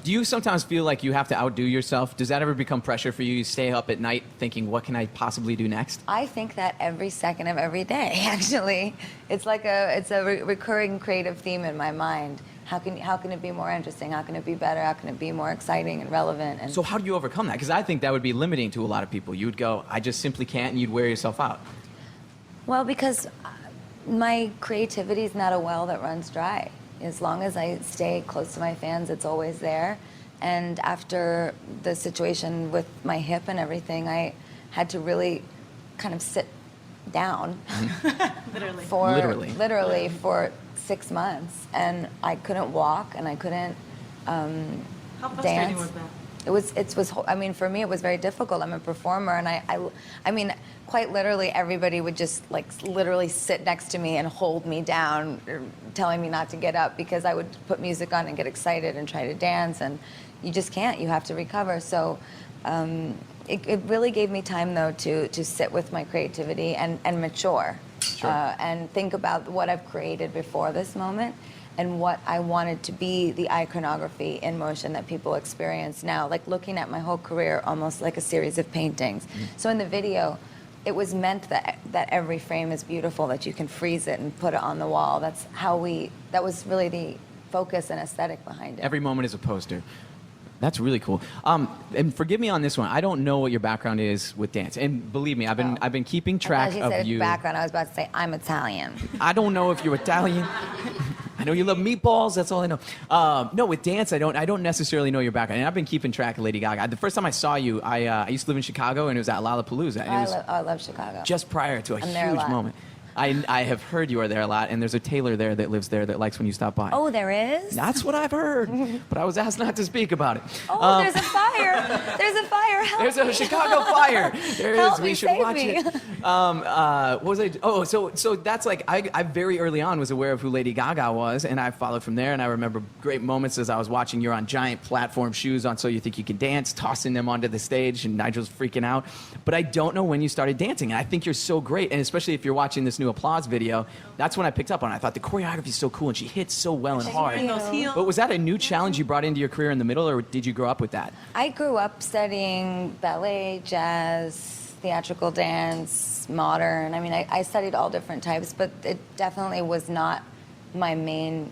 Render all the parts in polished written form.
Do you sometimes feel like you have to outdo yourself? Does that ever become pressure for you? You stay up at night thinking, what can I possibly do next? I think that every second of every day, actually. It's like a recurring creative theme in my mind. How can it be more interesting? How can it be better? How can it be more exciting and relevant? And so how do you overcome that? Because I think that would be limiting to a lot of people. You would go, I just simply can't, and you'd wear yourself out. Well, because my creativity is not a well that runs dry. As long as I stay close to my fans, it's always there. And after the situation with my hip and everything, I had to really kind of sit down. Literally for 6 months. And I couldn't walk and I couldn't How frustrating dance. was that? It was, I mean, for me, it was very difficult. I'm a performer, and I mean, quite literally, everybody would just, like, literally sit next to me and hold me down, telling me not to get up, because I would put music on and get excited and try to dance, and you just can't. You have to recover. So it really gave me time, though, to sit with my creativity and mature. Sure. And think about what I've created before this moment, and what I wanted to be the iconography in motion that people experience now, like looking at my whole career almost like a series of paintings. So in the video, it was meant that every frame is beautiful, that you can freeze it and put it on the wall. That was really the focus and aesthetic behind it. Every moment is a poster. That's really cool. And forgive me on this one. I don't know what your background is with dance. And believe me, I've been keeping track I of said you. background. I was about to say I'm Italian. I don't know if you're Italian. I know you love meatballs. That's all I know. No, with dance, I don't necessarily know your background. And I've been keeping track of Lady Gaga. The first time I saw you, I used to live in Chicago, and it was at Lollapalooza. And it was I love Chicago. just prior to a I'm there a huge lot. moment. I have heard you are there a lot, and there's a tailor there that lives there that likes when you stop by. Oh, there is? That's what I've heard, but I was asked not to speak about it. Oh, there's a fire. There's a fire. Help There's a me. Chicago fire. There Help is. me, We should save watch me. it. What was I? Oh, so that's like I very early on was aware of who Lady Gaga was, and I followed from there. And I remember great moments as I was watching. You're on giant platform shoes on So You Think You Can Dance, tossing them onto the stage, and Nigel's freaking out. But I don't know when you started dancing, and I think you're so great. And especially if you're watching this new Applause video, that's when I picked up on it. I thought the choreography is so cool, and she hits so well and hard. And those heels. But was that a new challenge you brought into your career in the middle, or did you grow up with that? I grew up studying ballet, jazz, theatrical dance, modern. I mean, I studied all different types, but it definitely was not my main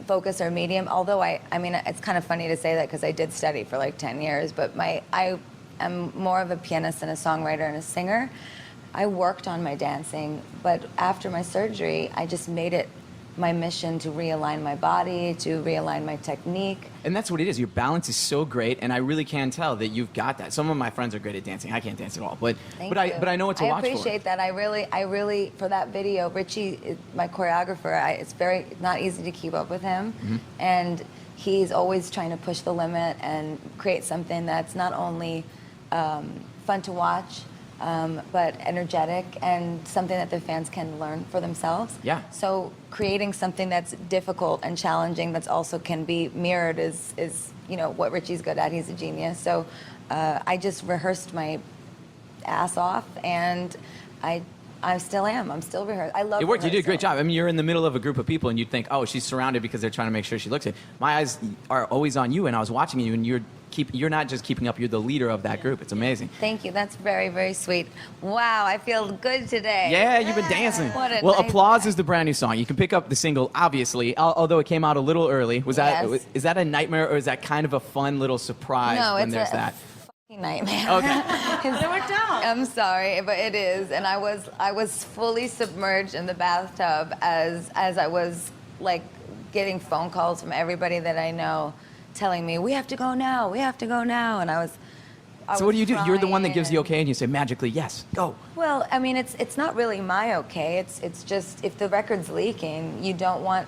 focus or medium. Although I mean, it's kind of funny to say that because I did study for like 10 years, but I am more of a pianist and a songwriter and a singer. I worked on my dancing, but after my surgery, I just made it my mission to realign my body, to realign my technique. And that's what it is. Your balance is so great, and I really can tell that you've got that. Some of my friends are great at dancing. I can't dance at all, but I know what to watch for. I appreciate that. I really, for that video, Richie, my choreographer, it's not easy to keep up with him, and he's always trying to push the limit and create something that's not only fun to watch, but energetic and something that the fans can learn for themselves. Yeah. So creating something that's difficult and challenging that's also can be mirrored is what Richie's good at. He's a genius. So I just rehearsed my ass off, and I still am. I'm still rehearsing. I love It worked. You did a great rehearsal. job. I mean, you're in the middle of a group of people, and you'd think, oh, she's surrounded because they're trying to make sure she looks it. My eyes are always on you, and I was watching you, and you're not just keeping up. You're the leader of that group. It's amazing. Thank you. That's very, very sweet. Wow, I feel good today. Yeah, you've been dancing. What a Well, nice Applause day. is the brand new song. You can pick up the single, obviously, although it came out a little early. Yes. Is that a nightmare, or is that kind of a fun little surprise No, when it's there's a that? fucking nightmare. Okay. It worked out. I'm sorry, but it is, and I was fully submerged in the bathtub as I was like getting phone calls from everybody that I know, telling me we have to go now, and I was. So what do you do? You're the one that gives the crying. okay, and you say magically, yes, go. Well, I mean, it's not really my okay. It's just if the record's leaking, you don't want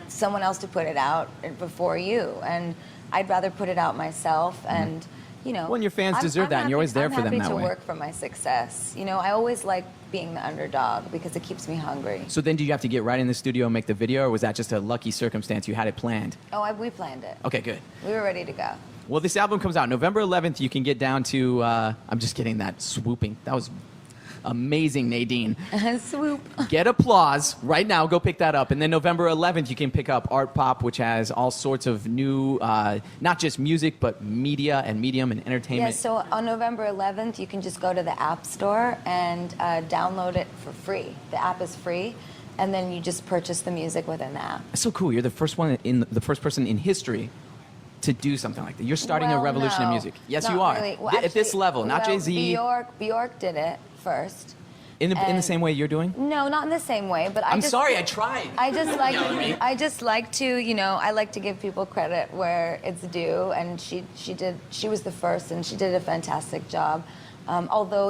someone else to put it out before you, and I'd rather put it out myself. And Well, and your fans deserve that, and you're always there for them that I'm happy way. to work for my success. I always like being the underdog because it keeps me hungry. So then do you have to get right in the studio and make the video, or was that just a lucky circumstance? You had it planned? We planned it. Okay, good. We were ready to go. Well, this album comes out November 11th. You can get down to, I'm just kidding, that swooping. That was amazing Nadine. Swoop. Get Applause right now. Go pick that up. And then November 11th, you can pick up ARTPOP, which has all sorts of new, not just music, but media and medium and Yeah, entertainment. so on November 11th, you can just go to the App Store and download it for free. The app is free, and then you just purchase the music within the app. It's so cool. You're the first person in history to do something like that. You're starting a Well, revolution in no, music. Yes, not you are. really. Well, At this actually, level, not well, Jay-Z. Bjork did it first. In the and- same way you're doing? No, not in the same way, but I'm sorry, I tried. I just like You know what I mean? I just like to, I like to give people credit where it's due, and she was the first, and she did a fantastic job. Although,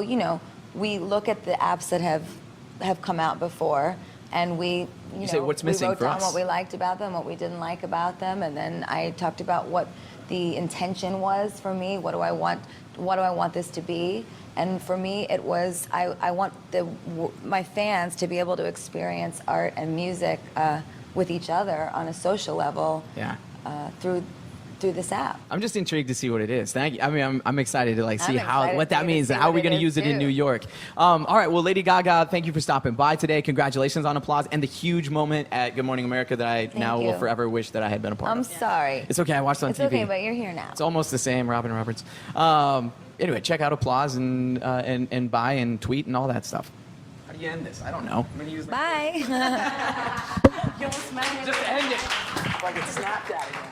we look at the apps that have come out before, and we say, what's missing we wrote for down us? what we liked about them, what we didn't like about them, and then I talked about what the intention was for me. What do I want this to be? And for me, it was I want my fans to be able to experience art and music with each other on a social level. Yeah. Through this app. I'm just intrigued to see what it is. Thank you. I mean, I'm excited to see I'm excited what for that you to means see and how what we're it going to is, use it in too. New York. All right. Well, Lady Gaga, thank you for stopping by today. Congratulations on Applause and the huge moment at Good Morning America that I now will you. forever wish that I had been a part I'm of. sorry. It's okay. I watched it on It's TV. okay, but you're here now. It's almost the same, Robin Roberts. Anyway, check out Applause and buy and tweet and all that stuff. How do you end this? I don't know. I'm going to use Bye. Just end it. Like it snapped out again.